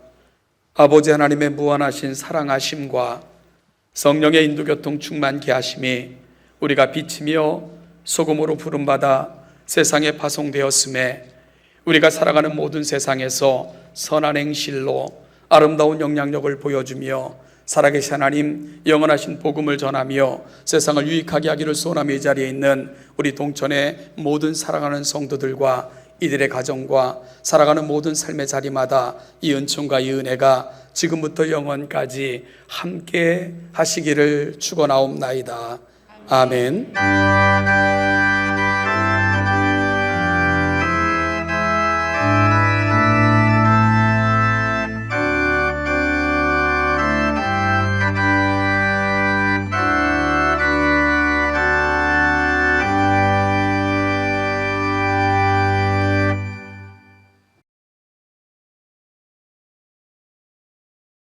아버지 하나님의 무한하신 사랑하심과 성령의 인도교통 충만케 하심이 우리가 빛이며 소금으로 부름받아 세상에 파송되었음에 우리가 살아가는 모든 세상에서 선한 행실로 아름다운 영향력을 보여주며 살아계신 하나님 영원하신 복음을 전하며 세상을 유익하게 하기를 소원하며 이 자리에 있는 우리 동천의 모든 사랑하는 성도들과 이들의 가정과 살아가는 모든 삶의 자리마다 이 은총과 이 은혜가 지금부터 영원까지 함께 하시기를 축원하옵나이다. 아멘.